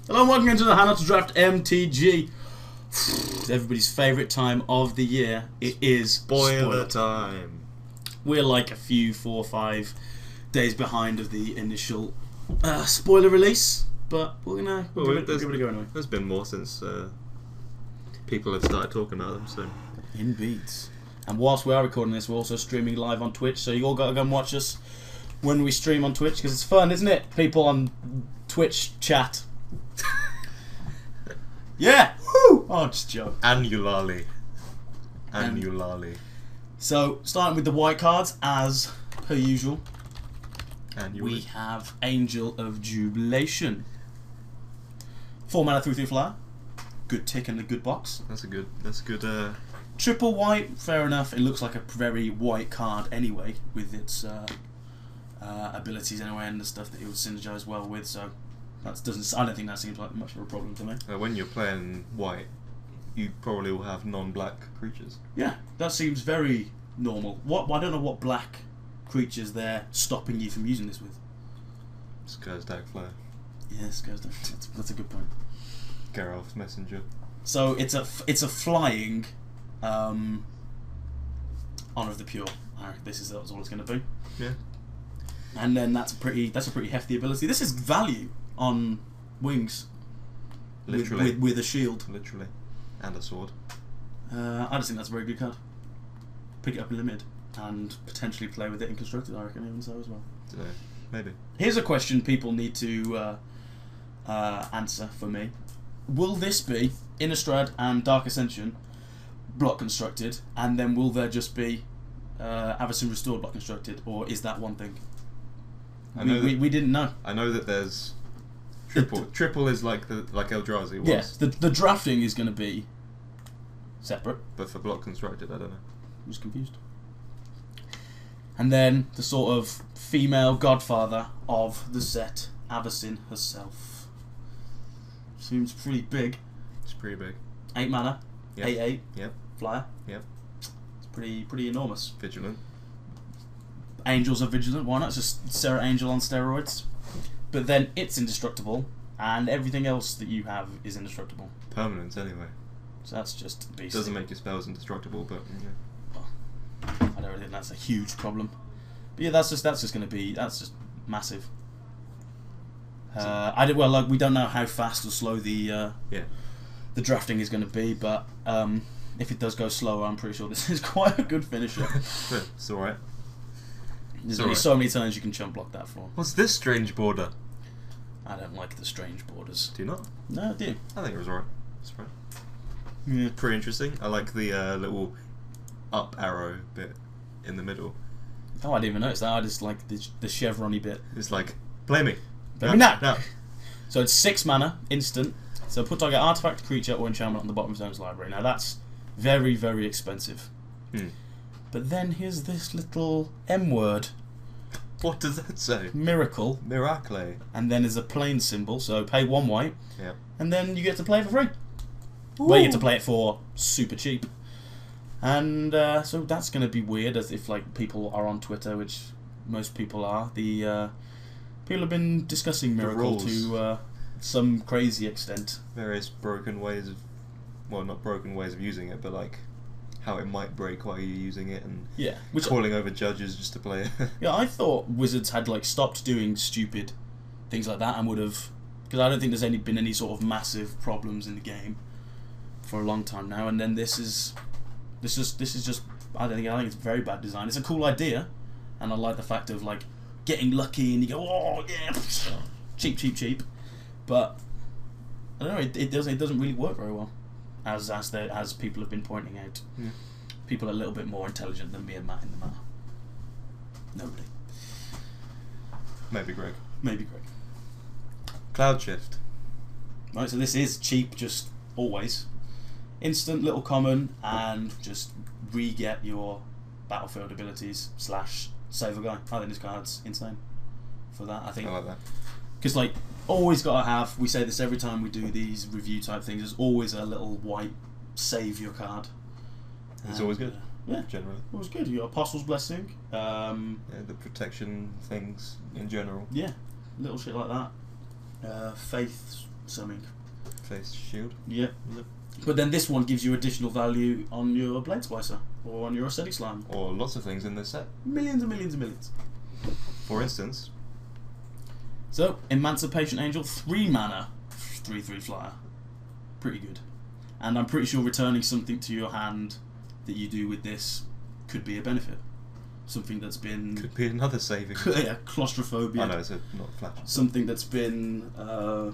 Hello and welcome into the HowNotToDraftMTG. It's everybody's favourite time of the year. It is spoiler time. We're like a few 4 or 5 days behind of the initial spoiler release, but we're gonna give it a go anyway. There's been more since people have started talking about them. So indeed. And whilst we are recording this, we're also streaming live on Twitch, so you all got to go and watch us when we stream on Twitch, because it's fun, isn't it? People on Twitch chat. Yeah! Woo! Oh, just a joke. Annularly. So, starting with the white cards, as per usual, we have Angel of Jubilation. 4 mana 3/3 flyer. Good tick in the good box. That's a good. Triple white, fair enough. It looks like a very white card anyway, with its abilities anyway, and the stuff that it would synergize well with. So that doesn't. I don't think that seems like much of a problem to me. When you're playing white, you probably will have non-black creatures. Yeah, that seems very normal. I don't know what black creatures they're stopping you from using this with. Skur's Dag Flare. Yes, that's a good point. Geralf's Messenger. So it's a flying Honor of the Pure. That's all it's going to be. Yeah. And then that's a pretty hefty ability. This is value on wings. Literally. With a shield. Literally. And a sword. I just think that's a very good card. Pick it up in the mid and potentially play with it in constructed, I reckon, even so as well. Maybe. Here's a question people need to answer for me. Will this be Innistrad and Dark Ascension block constructed, and then will there just be Avacyn Restored block constructed, or is that one thing? We didn't know. I know that there's triple. Triple is like Eldrazi was. Yes, the drafting is going to be separate. But for block constructed, I don't know. I was confused. And then the sort of female godfather of the set, Avacyn herself. Seems pretty big. It's pretty big. 8 mana. Yep. 8/8. Yep. Flyer. Yep. It's pretty enormous. Vigilant. Angels are vigilant. Why not? It's just Sarah Angel on steroids. But then it's indestructible, and everything else that you have is indestructible. Permanent anyway. So that's just beast. Doesn't make your spells indestructible, but yeah. Well, I don't really think that's a huge problem. But yeah, that's just massive. We don't know how fast or slow the drafting is going to be, but if it does go slower, I'm pretty sure this is quite a good finisher. Yeah, it's alright. There's only so many turns you can chump block that for. What's this strange border? I don't like the strange borders. Do you not? No, I do. I think it was alright. It's fine. Yeah. Pretty interesting. I like the little up arrow bit in the middle. Oh, I didn't even notice that. I just like the chevron-y bit. It's like, play me. Play me now. No. So it's 6 mana, instant. So put target artifact, creature, or enchantment on the bottom of Zone's library. Now that's very, very expensive. But then here's this little M word. What does that say? Miracle. Miracle. And then there's a plain symbol, so pay 1 white. Yep. And then you get to play it for free. Ooh. Well, you get to play it for super cheap. And so that's going to be weird, as if like people are on Twitter, which most people are. The people have been discussing Miracle to some crazy extent. Various broken ways of, well, not broken ways of using it, but like how it might break while you're using it, and calling over judges just to play it. Yeah, I thought Wizards had like stopped doing stupid things like that and would have, because I don't think there's been any sort of massive problems in the game for a long time now. And then this is just I think it's very bad design. It's a cool idea, and I like the fact of like getting lucky and you go, oh yeah, cheap, but I don't know, it doesn't really work very well, as people have been pointing out. Yeah. People are a little bit more intelligent than me and Matt in the matter. Nobody. Maybe Greg. Cloud Shift. Right, so this is cheap, just always. Instant little common, and just re-get your battlefield abilities / save a guy. I think this card's insane for that. I like that. Because like, always got to have, we say this every time we do these review type things, there's always a little white save your card. It's always good. Yeah, generally. Always good. You got Apostle's Blessing. Yeah, the protection things in general. Yeah, little shit like that. Faith's something. Face shield. Yeah. But then this one gives you additional value on your Blade Splicer or on your Acidic Slime. Or lots of things in this set. Millions and millions and millions. For instance. So, Emancipation Angel, 3 mana, 3/3 flyer. Pretty good. And I'm pretty sure returning something to your hand that you do with this could be a benefit. Something that's been... Could be another saving. Yeah, claustrophobia. I know, it's not flash. Something that's been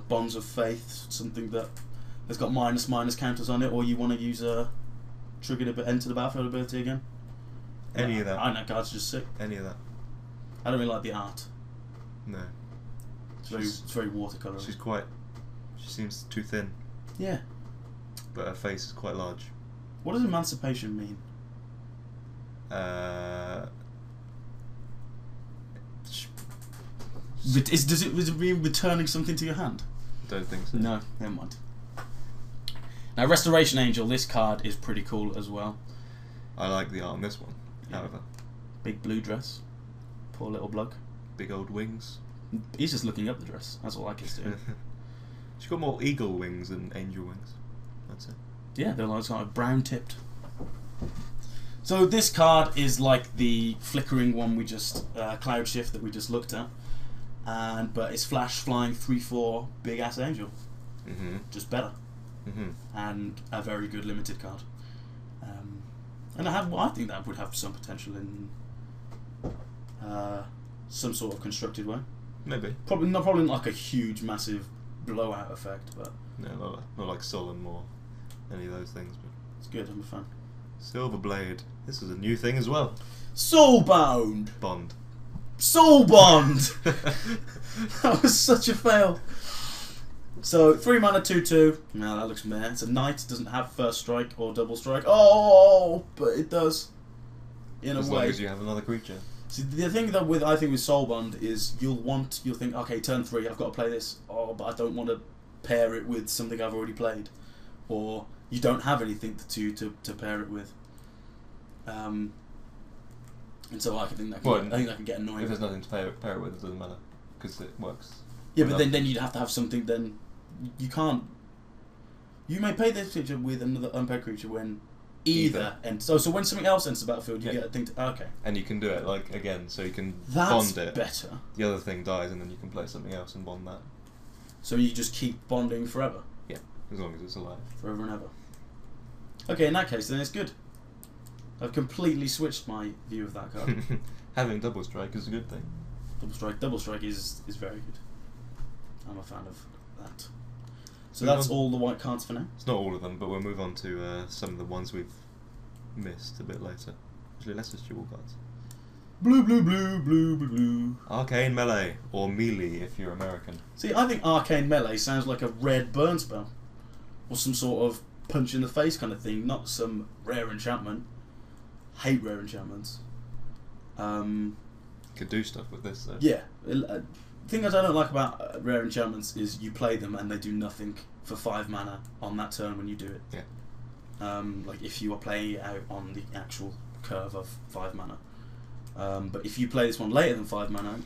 Bonds of Faith, something that has got -/- counters on it, or you want to use a triggered enter the battlefield ability again. Any of that. I know, card's just sick. Any of that. I don't really like the art. No. It's very watercolour. She seems too thin. Yeah. But her face is quite large. What does emancipation mean? Does it mean returning something to your hand? Don't think so. No, never mind. Now, Restoration Angel, this card is pretty cool as well. I like the art on this one, however. Big blue dress. Poor little bloke. Big old wings. He's just looking up the dress. That's all I can do. She's got more eagle wings than angel wings. That's it. Yeah, they're like kind of brown tipped. So this card is like the flickering one we just Cloud Shift that we just looked at, but it's flash flying 3/4 big ass angel, just better, and a very good limited card. And I think that would have some potential in some sort of constructed way. Maybe. Probably not like a huge, massive blowout effect, but no, not like Solemn or any of those things. But it's good. I'm a fan. Silver Blade. This is a new thing as well. Soulbound. Bond. Soul Bond. That was such a fail. So 3 mana 2/2. No, that looks meh. It's a knight. It doesn't have first strike or double strike. Oh, but it does. In a way. As long as you have another creature. See, the thing that I think with Soul Bond is you'll think, okay, turn 3, I've got to play this. Oh, but I don't want to pair it with something I've already played, or you don't have anything to pair it with. And so I think that can get annoying. If there's nothing to pair it with, it doesn't matter because it works. Yeah, but then you'd have to have something. Then you can't. You may play this creature with another unpaired creature when either enters. So when something else enters the battlefield, you get a thing. Okay. And you can do it again, so you can bond it. That's better. The other thing dies, and then you can play something else and bond that. So you just keep bonding forever. Yeah, as long as it's alive. Forever and ever. Okay, in that case, then it's good. I've completely switched my view of that card. Having double strike is a good thing. Double strike is very good. I'm a fan of that. So that's all the white cards for now. It's not all of them, but we'll move on to some of the ones we've missed a bit later. Actually, let's just do all cards. Blue, blue, blue, blue, blue, blue. Arcane Melee, or Melee if you're American. See, I think Arcane Melee sounds like a red burn spell, or some sort of punch in the face kind of thing, not some rare enchantment. Hate rare enchantments. Could do stuff with this though. Yeah. The thing that I don't like about rare enchantments is you play them and they do nothing for 5 mana on that turn when you do it. Yeah. Like if you are playing it out on the actual curve of 5 mana. But if you play this one later than 5 mana,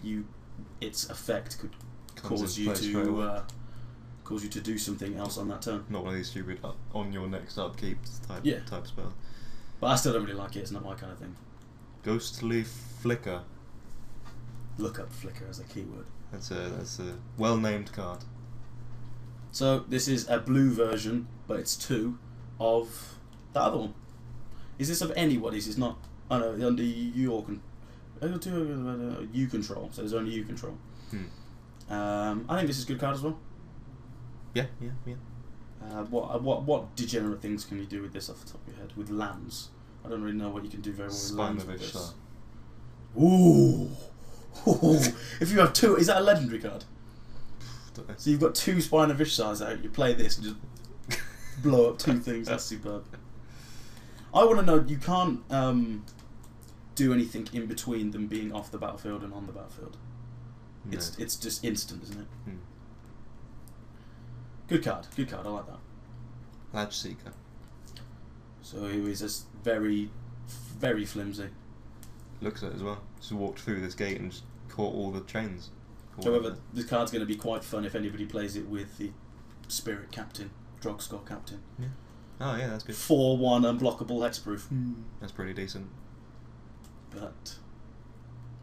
its effect could cause you to do something else on that turn. Not one of these stupid on your next upkeep type spell. But I still don't really like it. It's not my kind of thing. Ghostly Flicker. Look up Flicker as a keyword. That's a well named card. So this is a blue version, but it's 2 of the other one. Is this of anybody's? It's not. I know under you control. So there's only you control. I think this is a good card as well. Yeah. What degenerate things can you do with this off the top of your head? With lands, I don't really know what you can do very well with lands with this. Ooh. If you have 2, is that a legendary card? So you've got 2 Spine of Ishzars out. You play this and just blow up 2 things. That's superb. I want to know. You can't do anything in between them being off the battlefield and on the battlefield. No. It's just instant, isn't it? Good card. I like that. Latch Seeker. So he was just very, very flimsy. Looks it as well. Just walked through this gate and just caught all the chains. However, this card's going to be quite fun if anybody plays it with the Spirit Captain, Drogskull Captain. Yeah. Oh yeah, that's good. 4/1 unblockable hexproof. That's pretty decent. But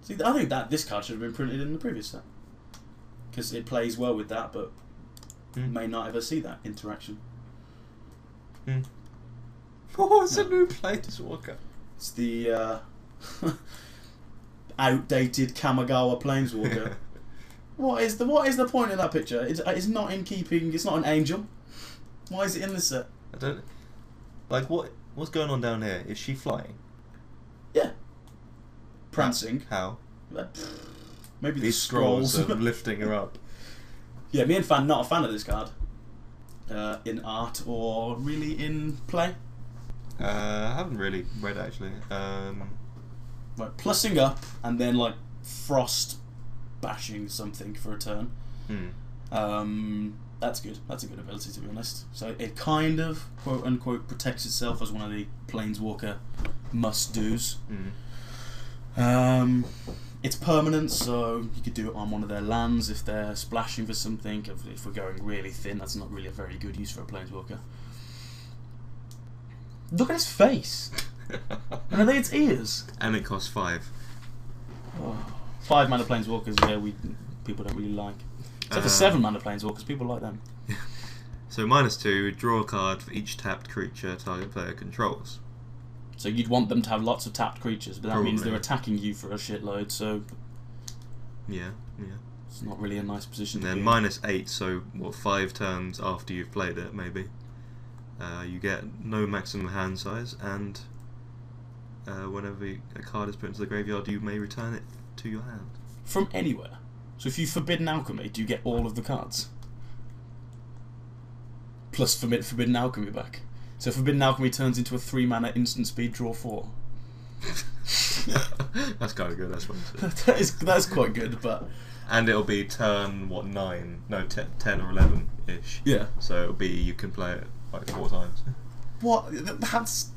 see, I think that this card should have been printed in the previous set because it plays well with that, but may not ever see that interaction. Oh, it's a new Planeswalker. It's the outdated Kamigawa Planeswalker. What is the point of that picture? It's not in keeping. It's not an angel. Why is it in this set? I don't. Like what's going on down here? Is she flying? Yeah. Prancing. How? Maybe these scrolls are lifting her up. Yeah, me and not a fan of this card. In art or really in play. I haven't really read actually. Like plussing up and then like frost bashing something for a turn. That's good. That's a good ability, to be honest. So it kind of quote unquote protects itself as one of the Planeswalker must dos. It's permanent, so you could do it on one of their lands if they're splashing for something. If we're going really thin, that's not really a very good use for a Planeswalker. Look at his face! And are they its ears? And it costs 5. 5 mana Planeswalkers, yeah, people don't really like. Except for 7 mana Planeswalkers, people like them. So -2, draw a card for each tapped creature target player controls. So you'd want them to have lots of tapped creatures, but that means they're attacking you for a shitload, so... Yeah. It's not really a nice position and to be then in. -8, so 5 turns after you've played it, maybe. You get no maximum hand size, and whenever a card is put into the graveyard, you may return it to your hand. From anywhere? So if you Forbidden Alchemy, do you get all of the cards? Plus Forbidden Alchemy back. So Forbidden Alchemy turns into a 3 mana instant speed draw 4. That's kind of good. That's one. That's quite good, but... And it'll be turn, 9? No, 10 or 11-ish. Yeah. So it'll be, you can play it like 4 times. What? That's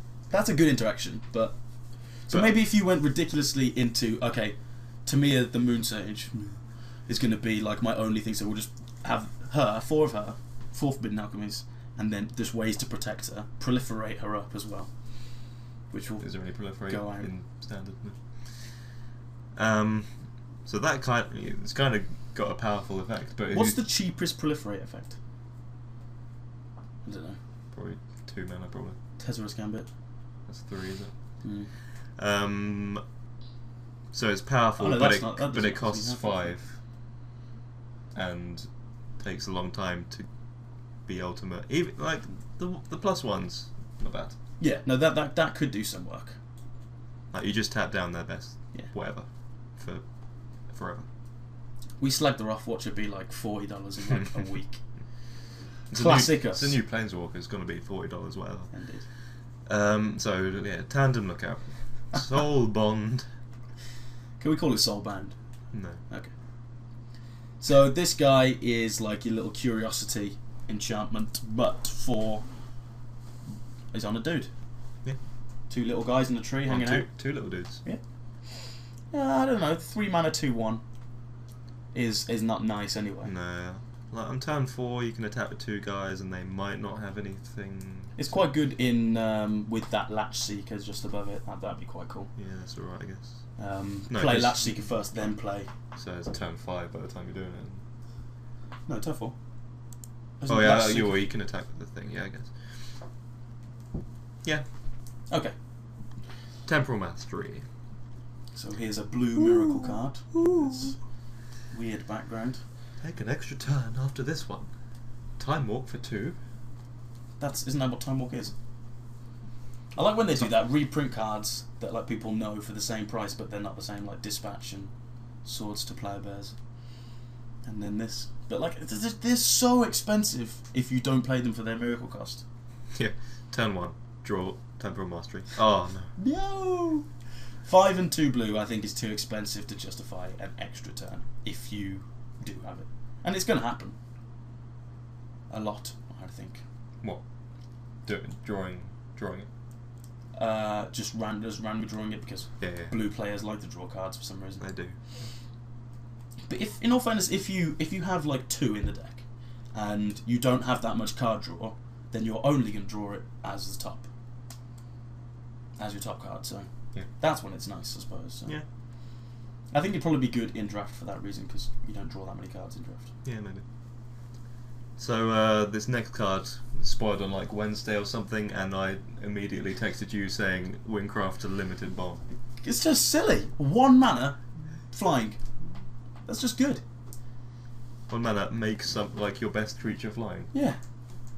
a good interaction, but... So maybe if you went ridiculously into... Okay, Tamia the Moon Sage is going to be like my only thing, so we'll just have her, 4 of her, 4 Forbidden Alchemies, and then there's ways to protect her, proliferate her up as well, which will Is there any proliferate go out. in standard? So that it's kind of got a powerful effect. But what's the cheapest proliferate effect? I don't know. Probably 2 mana, probably. Tezzerous Gambit. That's 3, is it? So it's powerful, but it costs 5, and takes a long time to be ultimate. Even like the +1s, not bad. Yeah, no, that could do some work. Like you just tap down their best, whatever, for forever. We slagged her off. Watch it be like $40 in like a week. It's Classic us. It's a new Planeswalker. It's going to be $40, whatever. Indeed. So yeah, Tandem Lookout, Soul Bond. Can we call it Soulbound? No. Okay. So this guy is like your little curiosity enchantment, but he's on a dude. Yeah. 2 little guys in the tree hanging out. 2 little dudes. Yeah. I don't know. 3 mana 2/1 is not nice anyway. No. Like on turn 4, you can attack with 2 guys, and they might not have anything. It's quite good in with that Latch Seeker just above it. That'd be quite cool. Yeah, that's alright, I guess. Play Latch Seeker first, then play. So it's turn 5 by the time you're doing it. No, turn 4. Oh yeah, you can attack with the thing. Yeah, I guess. Yeah. Okay. Temporal Mastery. So here's a blue miracle card. It's weird background. Take an extra turn after this one. Time Walk for 2. Isn't that what Time Walk is? I like when they do that, reprint cards that like people know for the same price, but they're not the same, like Dispatch and Swords to Plowshares. And then this. But like, they're so expensive if you don't play them for their miracle cost. Yeah. Turn 1. Draw Temporal Mastery. Oh no. No! 5 and 2 blue I think is too expensive to justify an extra turn if you do have it. And it's going to happen. A lot, I think. What? Drawing it? Just randomly drawing it because blue players like to draw cards for some reason. They do. But in all fairness, if you have like 2 in the deck, and you don't have that much card draw, then you're only going to draw it as the top. As your top card, so that's when it's nice, I suppose. So. Yeah. I think it'd probably be good in draft for that reason, because you don't draw that many cards in draft. Yeah, maybe. So this next card spoiled on like Wednesday or something, and I immediately texted you saying Windcraft a limited bomb. It's just silly. 1 mana, flying. That's just good. 1 mana makes some like your best creature flying. Yeah.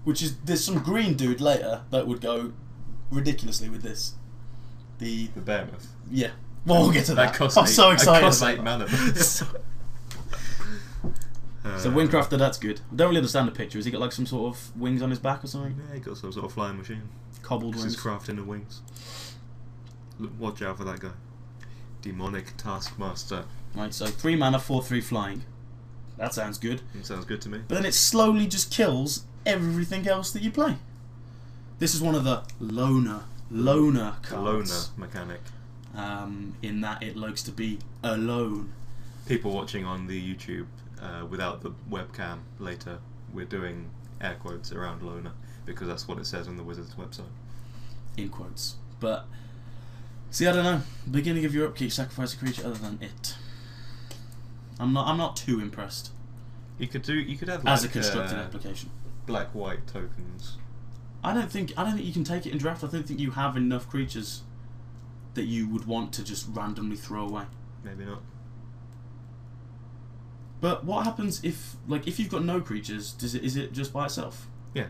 Which is, there's some green dude later that would go ridiculously with this. The Behemoth. Yeah. Well, we'll get to that. Costs I'm so excited. That costs 8 mana. So Windcrafter, that's good. I don't really understand the picture. Has he got like some sort of wings on his back or something? Yeah, he got some sort of flying machine. Cobbled wings. He's crafting the wings. Look, watch out for that guy. Demonic Taskmaster. Right, so 3 mana, 4/3 flying. That sounds good. It sounds good to me. But then it slowly just kills everything else that you play. This is one of the loner cards. The loner mechanic. In that it likes to be alone. People watching on the YouTube without the webcam later, we're doing air quotes around loner because that's what it says on the Wizards website. In quotes. But see, I don't know. Beginning of your upkeep, sacrifice a creature other than it. I'm not too impressed. You could have as like, a constructed application. Black-white tokens. I don't think you can take it in draft. I don't think you have enough creatures that you would want to just randomly throw away. Maybe not. But what happens if you've got no creatures? Is it just by itself? Yeah,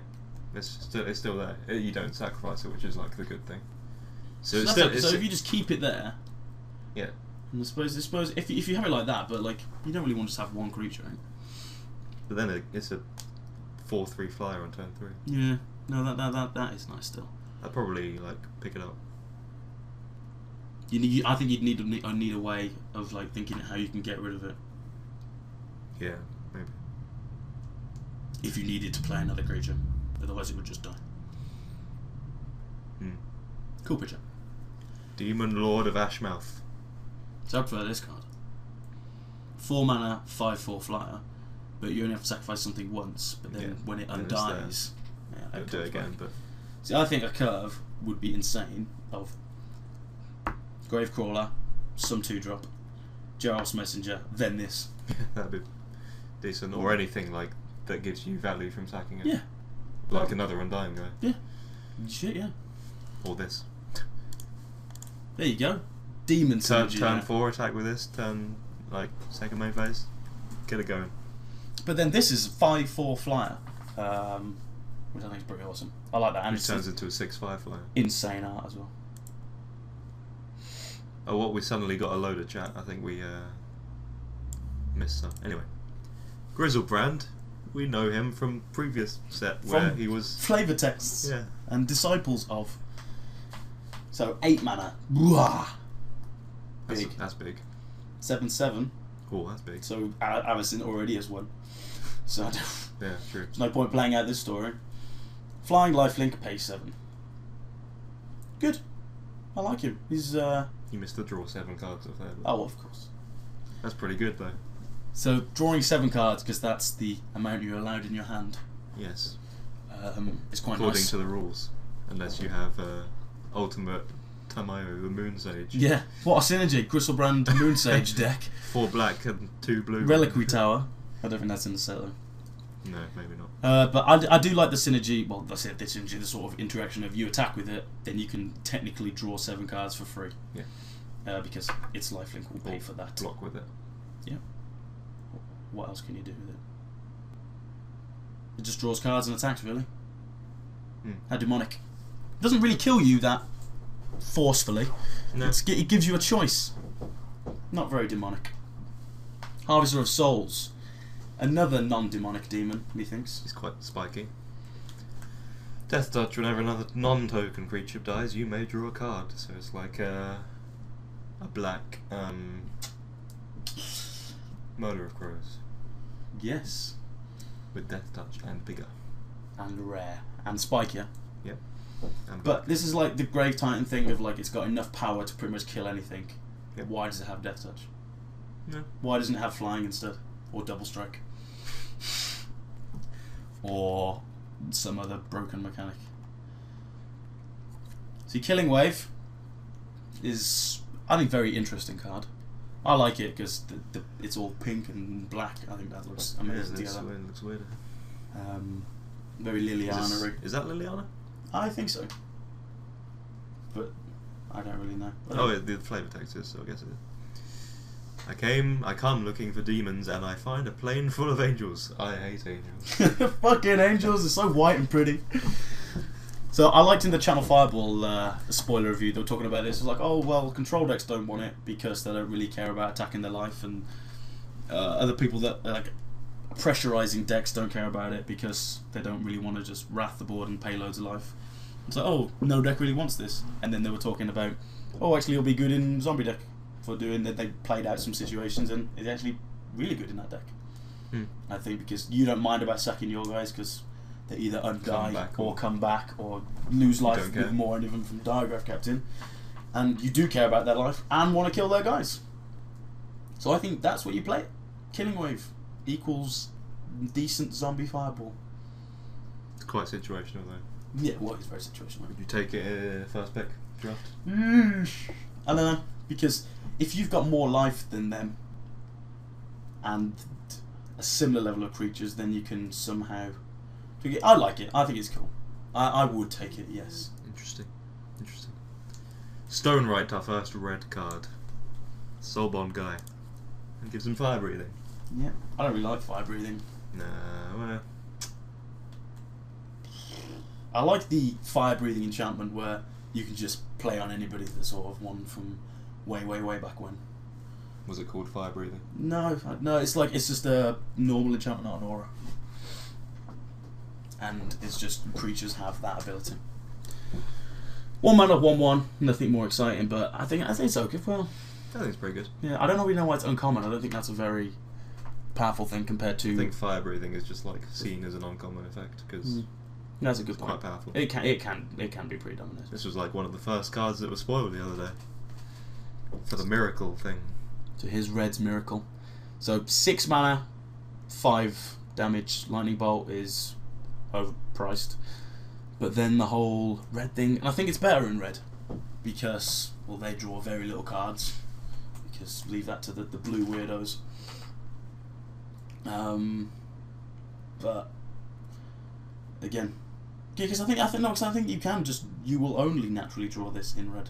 it's still there. You don't sacrifice it, which is like the good thing. So if you just keep it there. Yeah. And I suppose if you have it like that, but like you don't really want to just have one creature, right? But then it's a 4/3 flyer on turn 3. Yeah. No, that is nice still. I'd probably like pick it up. I think you'd need a way of like thinking how you can get rid of it. Yeah, maybe. If you needed to play another creature, otherwise it would just die. Cool picture. Demon Lord of Ashmouth. So I prefer this card. 4 mana, 5/4 flyer, but you only have to sacrifice something once. But then when it undies, I'll do it again. But see, I think a curve would be insane of Gravecrawler, some 2-drop, Geralt's Messenger, then this. That'd be decent, or anything like that gives you value from sacking it. Yeah. Like another Undying guy. Yeah. Shit, yeah. Or this. There you go. Demon Synergy. Turn 4 attack with this. Turn second main phase. Get it going. But then this is 5/4 flyer, which I think is pretty awesome. I like that. And it turns into a 6/5 flyer. Insane art as well. Oh, what? We suddenly got a load of chat. I think we missed some. Anyway, Grizzlebrand. We know him from previous set where he was flavor texts. Yeah. And disciples of. So 8 mana. Blah. Big. That's big. 7/7. Oh, that's big. So Avacyn already has won. So yeah, true. There's no point playing out this story. Flying lifelink, pay 7. Good. I like him. He's You missed the draw 7 cards of that. Oh, of course. That's pretty good though. So drawing 7 cards because that's the amount you're allowed in your hand. Yes. It's quite according nice. to the rules, unless you have Ultimate Tamayo, the Moon Sage. Yeah. What a synergy! Grizzlebrand Moon Sage deck. 4 black and 2 blue. Reliquary Tower. I don't think that's in the set though. No, maybe not. But I do like the synergy. Well, that's it. The synergy, the sort of interaction of you attack with it, then you can technically draw 7 cards for free. Yeah. Because its lifelink will pay for that. Block with it. Yeah. What else can you do with it? It just draws cards and attacks, really. How demonic. It doesn't really kill you that forcefully. No. It gives you a choice. Not very demonic. Harvester of Souls. Another non-demonic demon, methinks. He's quite spiky. Death Touch, whenever another non-token creature dies, you may draw a card. So it's like a black Murder of Crows. Yes. With Death Touch and bigger. And rare. And spikier. Yep. And but this is like the Grave Titan thing of like it's got enough power to pretty much kill anything. Yep. Why does it have Death Touch? No. Why doesn't it have flying instead? Or double strike? or some other broken mechanic. See, Killing Wave is, I think, very interesting card. I like it because it's all pink and black. I think that looks amazing together. It looks weird. Very Liliana-y. Is that Liliana? I think so, but I don't really know. The flavor text is, so I guess it is. I come looking for demons, and I find a plane full of angels. I hate angels. Fucking angels are so white and pretty. So I liked in the Channel Fireball spoiler review, they were talking about this. It's like, oh well, control decks don't want it because they don't really care about attacking their life, and other people that like pressurizing decks don't care about it because they don't really want to just wrath the board and pay loads of life. It's like, oh, no deck really wants this. And then they were talking about, oh, actually it'll be good in zombie deck for doing that. They played out some situations and it's actually really good in that deck. I think because you don't mind about sacking your guys because they either undie or come back or lose life with more any of them from Diagraph Captain, and you do care about their life and want to kill their guys. So I think that's what you play. Killing Wave equals decent zombie fireball. It's quite situational though. Yeah, well, it's very situational. Would you take it first pick draft? I don't know, because if you've got more life than them and a similar level of creatures, then you can somehow. I like it. I think it's cool. I would take it. Yes. Interesting. Stonewright, our first red card. Soulbond guy, and gives him fire breathing. Yeah, I don't really like fire breathing. No, well. I like the fire breathing enchantment where you can just play on anybody that's sort of one from way back when. Was it called fire breathing? No, it's just a normal enchantment, not an aura. And it's just creatures have that ability. 1 mana, 1/1, nothing more exciting, but I think it's okay. Well, I think it's pretty good. Yeah, I don't really know why it's uncommon. I don't think that's a very powerful thing compared to. I think fire breathing is just like seen as an uncommon effect because that's a good point. Quite powerful. It can be pretty dominant. This was like one of the first cards that was spoiled the other day for the miracle thing. So here's Red's Miracle. So 6 mana, 5 damage. Lightning Bolt is overpriced, but then the whole red thing, and I think it's better in red because, well, they draw very little cards. Because leave that to the blue weirdos. But again, because I think you will only naturally draw this in red.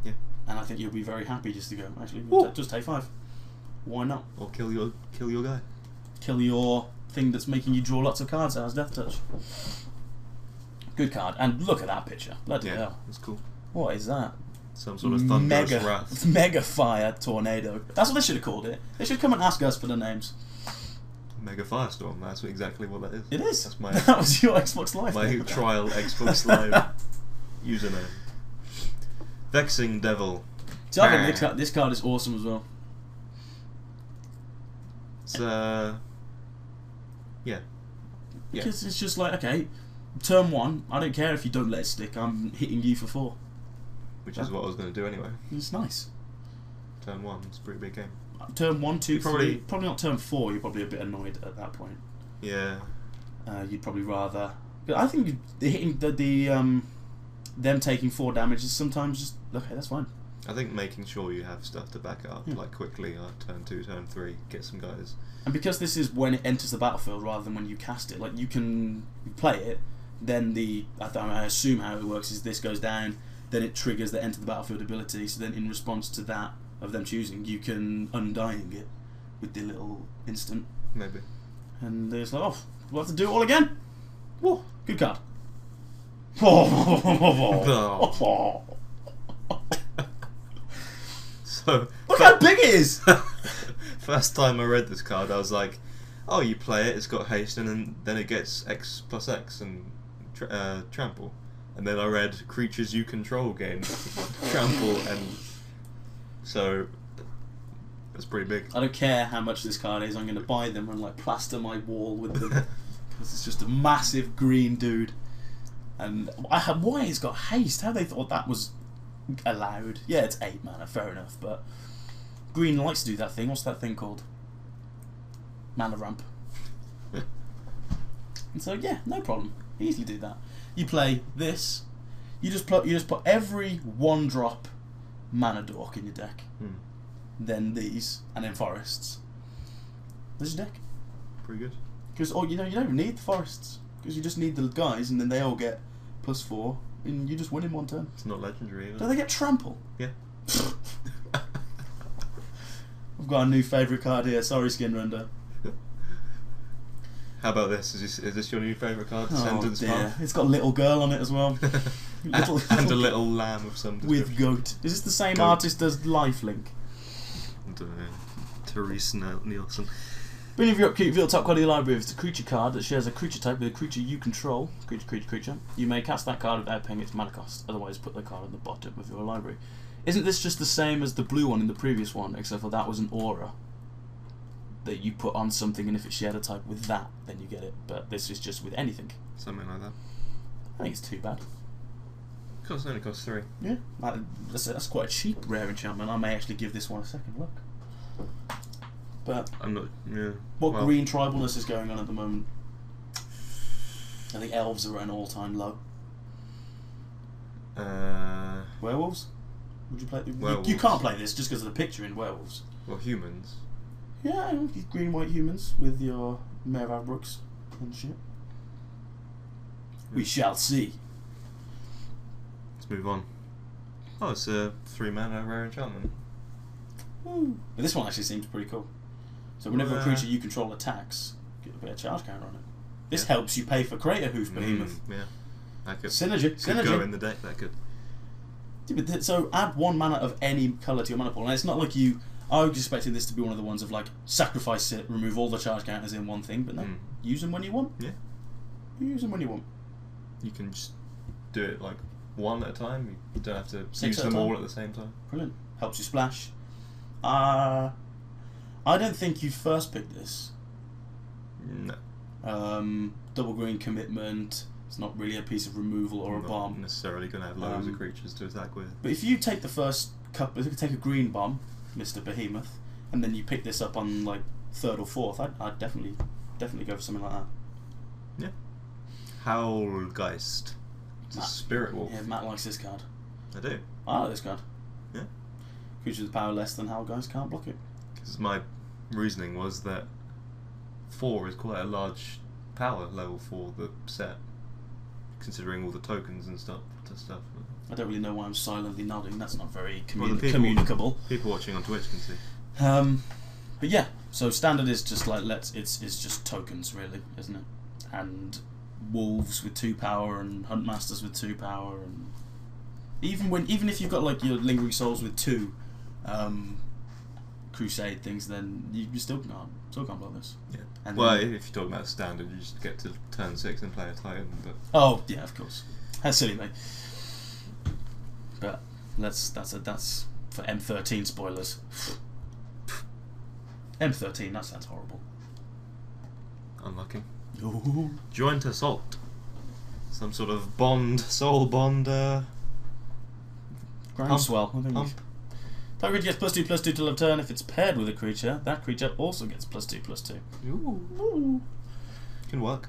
Yeah. And I think you'll be very happy just to go, actually, just take 5. Why not? Or kill your guy. Kill your thing that's making you draw lots of cards that has Death Touch. Good card. And look at that picture. Bloody hell. That's cool. What is that? Some sort of thunderous wrath. Mega Fire Tornado. That's what they should have called it. They should come and ask us for the names. Mega Firestorm, that's exactly what that is. It is. That's that was your Xbox Live. My trial Xbox Live username. Vexing Devil. See, I think this card is awesome as well. It's yeah. Because it's just like, okay, turn 1, I don't care if you don't let it stick, I'm hitting you for 4. Which is what I was going to do anyway. It's nice. Turn 1, it's a pretty big game. Turn 1, 2, 3, probably not turn 4, you're probably a bit annoyed at that point. Yeah. You'd probably rather... But I think hitting them taking 4 damage is sometimes just... Okay, that's fine. I think making sure you have stuff to back it up, like quickly, turn 2, turn 3, get some guys. And because this is when it enters the battlefield rather than when you cast it, like you can play it, then I assume how it works is this goes down, then it triggers the enter the battlefield ability, so then in response to that, of them choosing, you can undying it with the little instant. Maybe. And it's like, we'll have to do it all again. Whoa, good card. So look how big it is! First time I read this card, I was like, oh, you play it, it's got haste, and then it gets X plus X and trample. And then I read creatures you control gain trample, and so that's pretty big. I don't care how much this card is, I'm going to buy them and like plaster my wall with them. Because it's just a massive green dude. And why it's got haste? How they thought that was allowed? Yeah, it's 8 mana, fair enough, but green likes to do that thing. What's that thing called? Mana ramp. And so yeah, no problem. Easily do that. You play this. You just put every 1-drop mana dork in your deck. Then these, and then forests. This is your deck. Pretty good. Because you don't even need the forests. Because you just need the guys, and then they all get +4, and you just win in 1 turn. It's not legendary either. Do they get trample? Yeah. I've got a new favourite card here. Sorry, Skin Render. How about this? Is this your new favourite card? Sentence Path? It's got a little girl on it as well. and a little lamb of some description. With goat. Is this the same artist as Lifelink? I don't know. Therese Nielsen. Beginning of your upkeep, your top quality library, if it's a creature card that shares a creature type with a creature you control, creature, you may cast that card without paying its mana cost. Otherwise, put the card at the bottom of your library. Isn't this just the same as the blue one in the previous one, except for that was an aura that you put on something, and if it shared a type with that, then you get it. But this is just with anything. Something like that. I think it's too bad. It only costs 3. Yeah, that's quite a cheap rare enchantment. I may actually give this one a second look. But I'm not. Yeah. What green tribalness is going on at the moment? I think elves are at an all-time low. Werewolves? Would you play? Werewolves. You can't play this just because of the picture in werewolves. Well, humans. Yeah, green-white humans with your Mayor of Brooks and shit. We shall see. Let's move on. Oh, it's a 3-mana rare enchantment. Woo. But this one actually seems pretty cool. So whenever a creature you control attacks, get a bit of charge counter on it. This helps you pay for Crater Hoof Behemoth. Yeah. That could, Synergy. Could go in the deck, that could. Yeah, but so add 1 mana of any colour to your mana pool. And it's not like you... I was expecting this to be one of the ones of like, sacrifice it, remove all the charge counters in one thing, but no. Use them when you want. Yeah. Use them when you want. You can just do it like 1 at a time. You don't have to 6 use them all at the same time. Brilliant. Helps you splash. I don't think you first picked this. No. Double green commitment. It's not really a piece of removal or a bomb. Not necessarily going to have loads of creatures to attack with. But if you take the first couple, if you take a green bomb, Mr. Behemoth, and then you pick this up on like 3rd or 4th, I'd definitely go for something like that. Yeah. Howlgeist. It's a spirit wolf. Yeah, Matt likes this card. I do. I like this card. Yeah. Creatures with power less than Howlgeist can't block it. Because my reasoning was that 4 is quite a large power level for the set, considering all the tokens and stuff. I don't really know why I'm silently nodding. That's not very communicable. People watching on Twitch can see. But yeah, so standard is just like it's just tokens really, isn't it? And wolves with 2 power and huntmasters with 2 power, and even if you've got like your lingering souls with 2 crusade things, then you still can't block this. Yeah. And well, if you're talking about standard, you just get to turn 6 and play a Titan. But oh yeah, of course. That's silly, mate. But that's for M13 spoilers. M13, that sounds horrible. Unlucky. Ooh. Joint Assault. Some sort of soul bond. Groundswell. Pump. That creature gets +2/+2 till of turn. If it's paired with a creature, that creature also gets +2/+2. Ooh. Can work.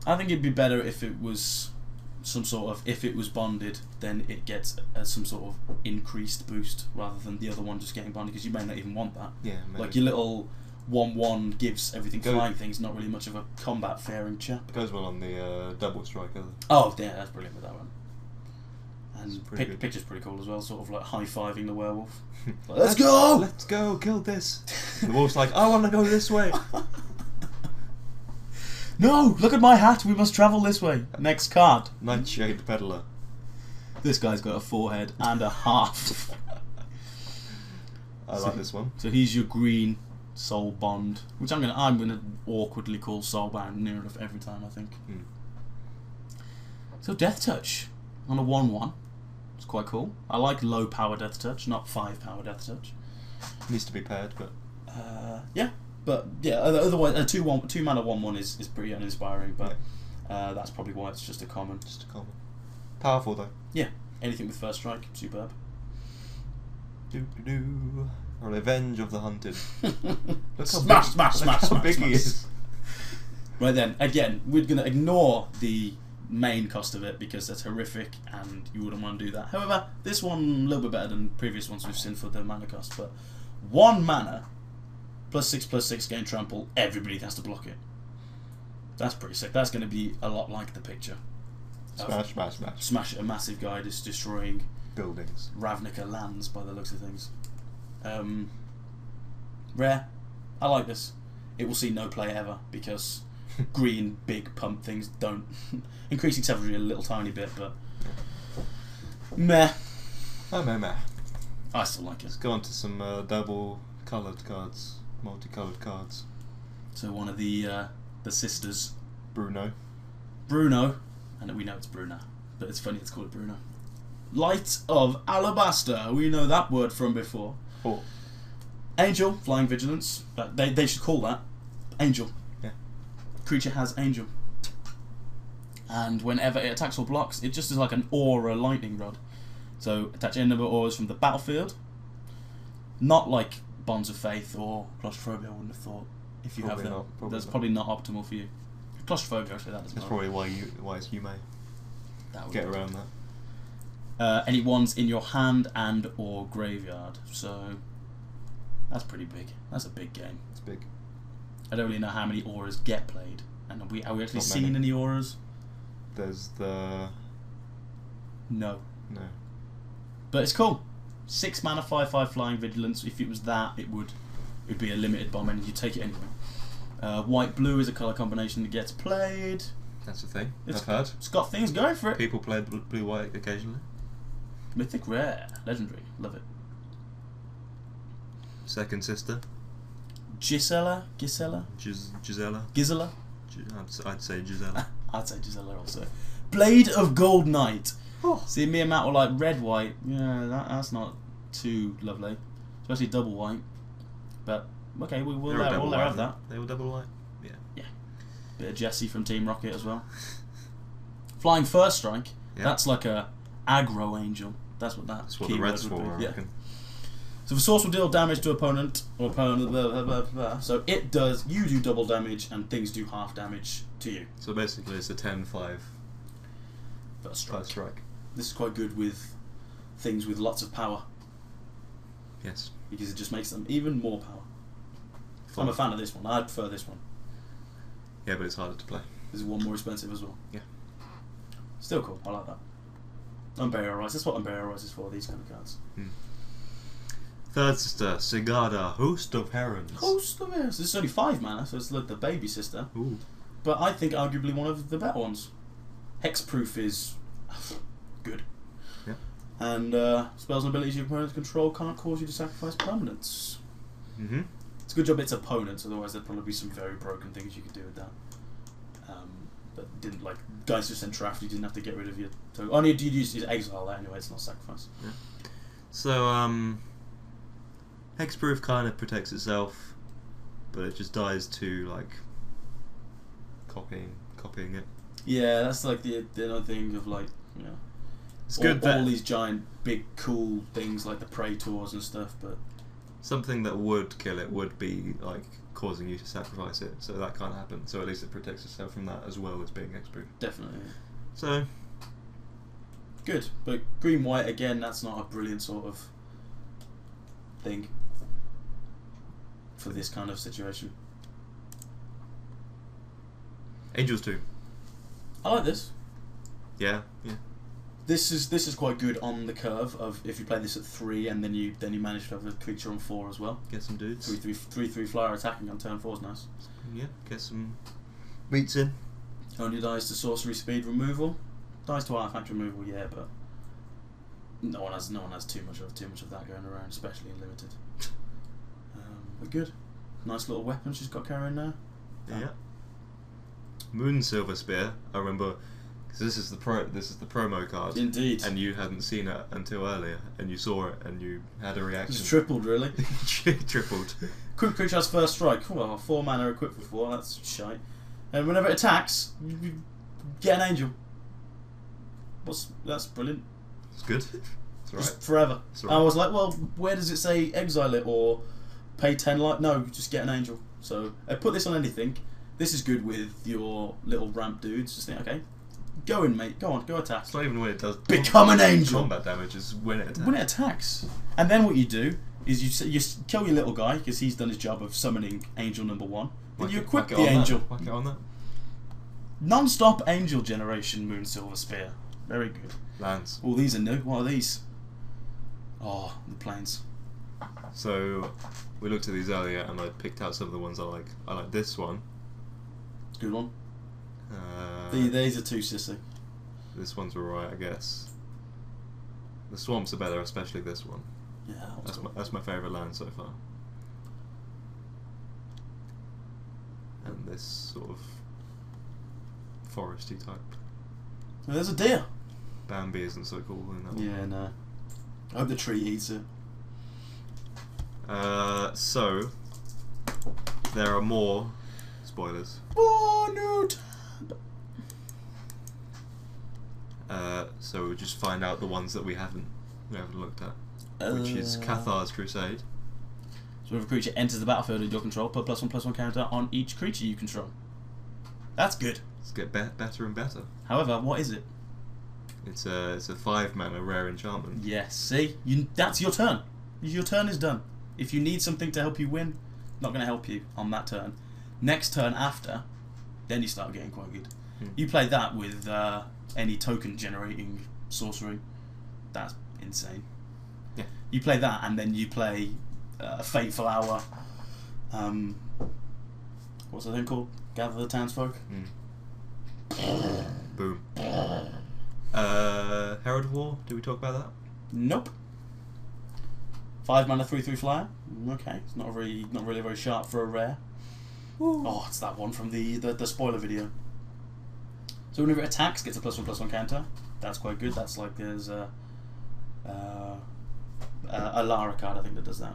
I think it'd be better if it was if it was bonded, then it gets some sort of increased boost rather than the other one just getting bonded, because you may not even want that. Yeah, maybe. Like your little 1/1 gives everything flying things, not really much of a combat faring chap. Goes well on the double striker. Oh yeah, that's brilliant with that one. And good. picture's pretty cool as well, sort of like high-fiving the werewolf. Like, let's go! Let's go, kill this. The wolf's like, I want to go this way. No, look at my hat, we must travel this way. Next card. Nightshade Peddler. This guy's got a forehead and a half. I like this one. So he's your green soul bond, which I'm gonna awkwardly call soulbound near enough every time, I think. So Death Touch on a 1/1. It's quite cool. I like low power Death Touch, not 5 power Death Touch. Needs to be paired, but yeah. But yeah, otherwise a 2 mana 1/1 is pretty uninspiring, but that's probably why it's just a common. Just a common. Powerful though. Yeah. Anything with first strike, superb. Revenge of the Hunted. Smash, smash, Look how big he is. Right then, again, we're going to ignore the main cost of it because that's horrific and you wouldn't want to do that. However, this one a little bit better than previous ones we've seen for the mana cost. But 1 mana, +6/+6 gain trample, everybody has to block it. That's pretty sick. That's going to be a lot like the picture. Smash, smash, smash. Smash, a massive guy just destroying buildings. Ravnica lands by the looks of things. Rare. I like this. It will see no play ever because green big pump things don't. Increasing severity a little tiny bit, but meh. Oh, meh. I still like it. Let's go on to some double coloured cards, multicoloured cards. So one of the sisters, Bruno, and we know it's Bruna, but it's funny it's called Bruno. Light of Alabaster. We know that word from before. 4. Angel, flying vigilance. They should call that Angel. Yeah. Creature has Angel. And whenever it attacks or blocks, it just is like an aura lightning rod. So attach any number of auras from the battlefield. Not like Bonds of Faith or Claustrophobia, I wouldn't have thought. If you probably have them, that's not. probably not optimal for you. Claustrophobia, actually, that doesn't. That's probably why you may get around that. Any ones in your hand and or graveyard. So that's pretty big. That's a big game. It's big. I don't really know how many auras get played, and are we actually seeing any auras? There's the no. But it's cool. 6 mana, 5/5 flying vigilance. If it was that, it would be a limited bomb, and you take it anyway. White blue is a colour combination that gets played. That's the thing. I've heard. It's got things going for it. People play blue white occasionally. Mythic rare, legendary, love it. Second sister. Gisela. I'd say Gisela. I'd say Gisela also. Blade of Gold Knight. Oh. See, me and Matt were like red white. Yeah, that's not too lovely, especially double white. But okay, we'll let her have that. They were double white. Yeah. Bit of Jesse from Team Rocket as well. Flying First Strike. Yeah. That's like a aggro angel. That's what the red's for, I reckon. So the source will deal damage to opponent or opponent. Blah, blah, blah. So it does. You do double damage, and things do half damage to you. So basically, it's a 10/5 first strike. First This is quite good with things with lots of power. Yes. Because it just makes them even more power. Fun. I'm a fan of this one. I prefer this one. Yeah, but it's harder to play. This is one more expensive as well. Yeah. Still cool. I like that. Unburial Rise. That's what Unburial Rise is for, these kind of cards. Third sister, Sigada, Host of Herons. Host of Herons. This is only 5 mana, so it's like the baby sister. Ooh. But I think arguably one of the better ones. Hexproof is good. Yeah. And spells and abilities your opponents control can't cause you to sacrifice permanents. Mm-hmm. It's a good job it's opponents, otherwise there'd probably be some very broken things you could do with that. But didn't like Geist of Centraft, you didn't have to get rid of your token. Only you'd use exile that anyway, it's not sacrifice. Yeah. So Hexproof kind of protects itself, but it just dies to like copying it. Yeah, that's like the other thing of like, you know, it's all these giant big cool things like the Praetors and stuff, but something that would kill it would be like causing you to sacrifice it, so that can't happen. So at least it protects itself from that as well as being hexproof. Definitely. Yeah. So good, but green white again. That's not a brilliant sort of thing for this kind of situation. Angels 2. I like this. Yeah. This is quite good on the curve of if you play this at 3 and then you manage to have a creature on 4 as well. Get some dudes. 3/3 flyer attacking on turn 4 is nice. Yeah, get some meats in. Only dies to sorcery speed removal. Dies to artifact removal, yeah, but no one has too much of that going around, especially in limited. But good. Nice little weapon she's got carrying now. Yeah. Moon Silver Spear. I remember. This is the promo card. Indeed. And you hadn't seen it until earlier, and you saw it, and you had a reaction. It's tripled, really. Tripled. Creature has first strike. Well, 4 mana equipped for 4. That's shite. And whenever it attacks, you get an angel. That's brilliant. It's good. It's right. Just forever. Right. I was like, well, where does it say exile it or pay 10 life? No, just get an angel. So I put this on anything. This is good with your little ramp dudes. Just think, okay, go in, mate. Go on, go attack. It's not even when it does. Become an angel. Combat damage is when it attacks. When it attacks, and then what you do is you kill your little guy because he's done his job of summoning angel number 1. Then you equip the angel. Whack it on that. Non-stop angel generation Moon Silver Spear. Very good. Lands. Oh, these are new. What are these? Oh, the planes. So we looked at these earlier, and I picked out some of the ones I like. I like this one. Good one. These are too sissy. This one's alright, I guess. The swamps are better, especially this one. Yeah, that's my favourite land so far. And this sort of foresty type. Well, there's a deer. Bambi isn't so cool in that one. Yeah, no. I hope the tree eats it. So there are more spoilers. Oh no! So we'll just find out the ones that we haven't looked at, which is Cathar's Crusade. So if a creature enters the battlefield under your control, put +1/+1 counter on each creature you control. That's good. It's get better and better. However, what is it? It's a 5 mana rare enchantment. Yes. See, that's your turn. Your turn is done. If you need something to help you win, not going to help you on that turn. Next turn after, then you start getting quite good. You play that with any token generating sorcery. That's insane. Yeah. You play that, and then you play Fateful Hour. What's the thing called? Gather the Townsfolk. Boom. Herald of War. Did we talk about that? Nope. 5 mana 3/3 flyer. Okay, it's not really very sharp for a rare. Ooh. Oh, it's that one from the spoiler video. So whenever it attacks, gets a +1/+1 counter. That's quite good. That's like there's a Lara card I think that does that.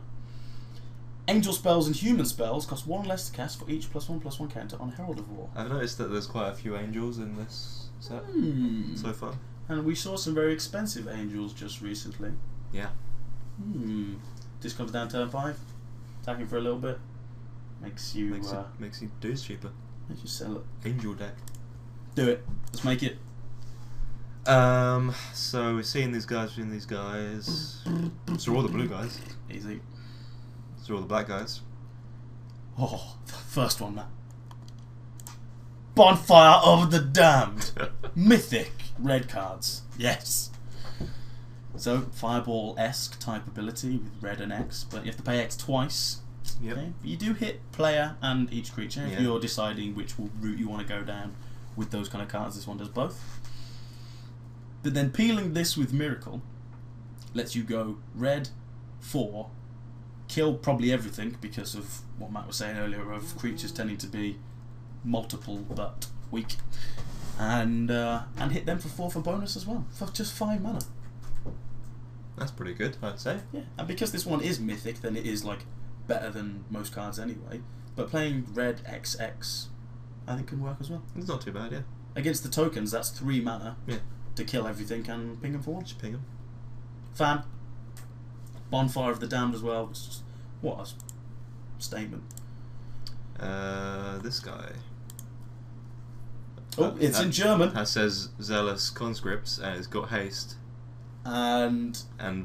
Angel spells and human spells cost 1 less to cast for each +1/+1 counter on Herald of War. I've noticed that there's quite a few angels in this set so far. And we saw some very expensive angels just recently. Yeah. This comes down turn 5. Attacking for a little bit. Makes you dues cheaper. Makes you sell it. Angel deck. Do it. Let's make it. So we're seeing these guys, seeing these guys. So all the blue guys. Easy. So all the black guys. Oh, first one, Matt. Bonfire of the Damned. Mythic red cards. Yes. So Fireball-esque type ability with red and X, but you have to pay X twice. Yep. Okay? But you do hit player and each creature if you're deciding which route you want to go down with those kind of cards. This one does both. But then peeling this with Miracle lets you go red 4, kill probably everything because of what Matt was saying earlier of creatures tending to be multiple but weak, and hit them for 4 for bonus as well for just 5 mana. That's pretty good, I'd say. Yeah, and because this one is mythic, then it is like better than most cards anyway. But playing red XX, I think can work as well. It's not too bad, yeah. Against the tokens, that's 3 mana. Yeah. To kill everything and ping them forward. Just ping them. Fan. Bonfire of the Damned as well. It's just, what a statement. This guy. Oh, it's in German. That says Zealous Conscripts, and it's got haste. And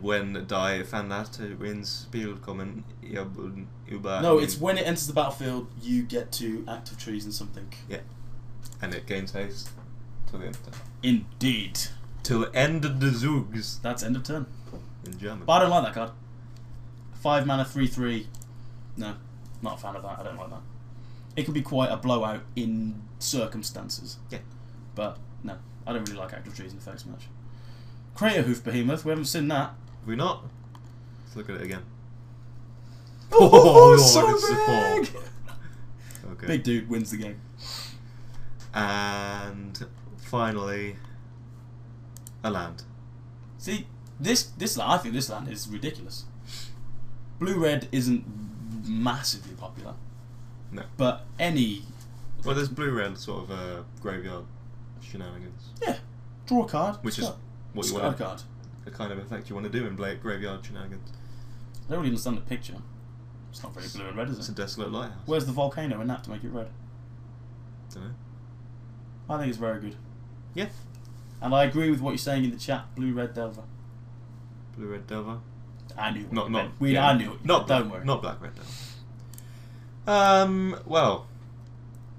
when die Fanate wins Spielkommen über. No, it's when it enters the battlefield, you get to active treason something. Yeah. And it gains haste till the end of turn. Indeed. Till end of the Zugs. That's end of turn. In German. But I don't like that card. 5 mana 3/3. No, not a fan of that. I don't like that. It could be quite a blowout in circumstances. Yeah. But no, I don't really like active treason effects much. Crater Hoof Behemoth, we haven't seen that. Have we not? Let's look at it again. Oh, so big! Okay. Big dude wins the game. And finally, a land. See, this I think this land is ridiculous. Blue-red isn't massively popular. No. But any... Well, there's blue-red sort of graveyard shenanigans. Yeah. Draw a card. Which is what you want. Card. The kind of effect you want to do in graveyard shenanigans. I don't really understand the picture. It's not very blue and red, is it? It's a desolate lighthouse. Where's the volcano in that to make it red? Don't know. I think it's very good. Yeah. And I agree with what you're saying in the chat. Blue-red Delver. Blue-red Delver. I knew. I knew. Don't worry. Not black-red Delver. Well.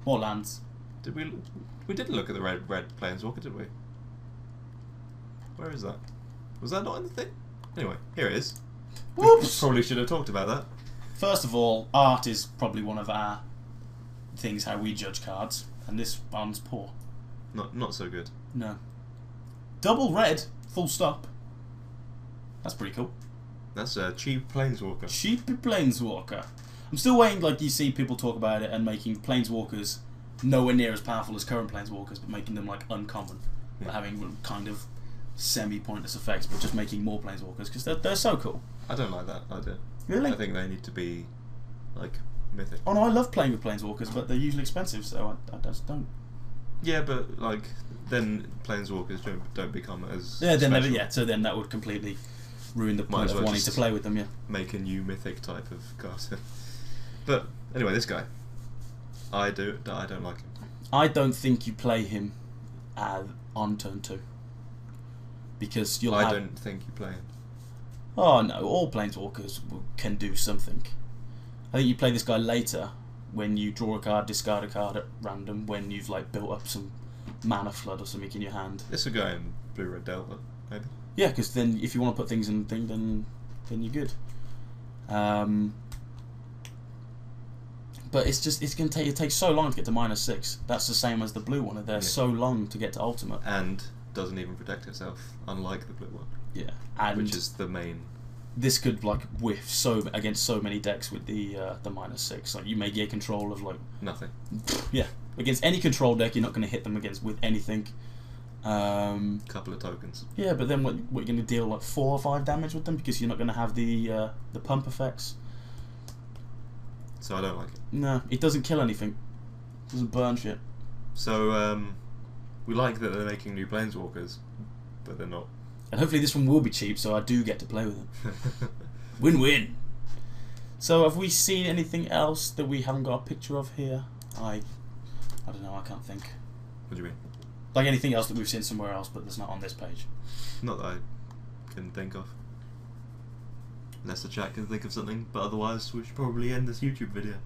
More lands. Did we? We didn't look at the red Planeswalker, did we? Where is that? Was that not in the thing? Anyway, here it is. Whoops! We probably should have talked about that. First of all, art is probably one of our things how we judge cards, and this one's poor. Not so good. No. Double red, full stop. That's pretty cool. That's a cheap Planeswalker. Cheap Planeswalker. I'm still waiting, like you see people talk about it and making Planeswalkers nowhere near as powerful as current Planeswalkers, but making them like uncommon, but having kind of semi-pointless effects, but just making more Planeswalkers because they're so cool. I don't like that idea. Really? I think they need to be like mythic. Oh no, I love playing with Planeswalkers, but they're usually expensive, so I just don't. Yeah, but like then Planeswalkers don't become as so then that would completely ruin the point of wanting to play with them. Yeah, make a new mythic type of card. But anyway, this guy, I don't like him. I don't think you play him on turn 2 because you'll. I don't think you play him. Oh no, all Planeswalkers can do something. I think you play this guy later when you draw a card, discard a card at random, when you've like built up some mana flood or something in your hand. This will go in Blue-red Delver, maybe. Yeah, because then if you want to put things in the thing, then you're good. But it's going to take, it takes so long to get to -6. That's the same as the blue one. They're so long to get to ultimate. And doesn't even protect itself, unlike the blue one. Yeah, and which is the main. This could like whiff against so many decks with the -6. Like you may get control of like nothing. Yeah, against any control deck, you're not going to hit them with anything. Couple of tokens. Yeah, but then what you're going to deal like 4 or 5 damage with them because you're not going to have the pump effects. So I don't like it. No, it doesn't kill anything. It doesn't burn shit. So we like that they're making new Planeswalkers, but they're not. And hopefully this one will be cheap, so I do get to play with them. Win-win. So have we seen anything else that we haven't got a picture of here? I don't know. I can't think. What do you mean? Like anything else that we've seen somewhere else, but that's not on this page. Not that I can think of. Unless the chat can think of something, but otherwise we should probably end this YouTube video.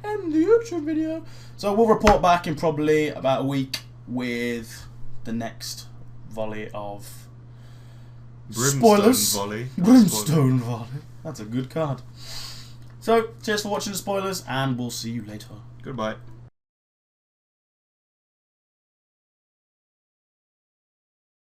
End the YouTube video. So we'll report back in probably about a week with the next volley of spoilers. Brimstone Volley. That's a good card. So cheers for watching the spoilers, and we'll see you later. Goodbye.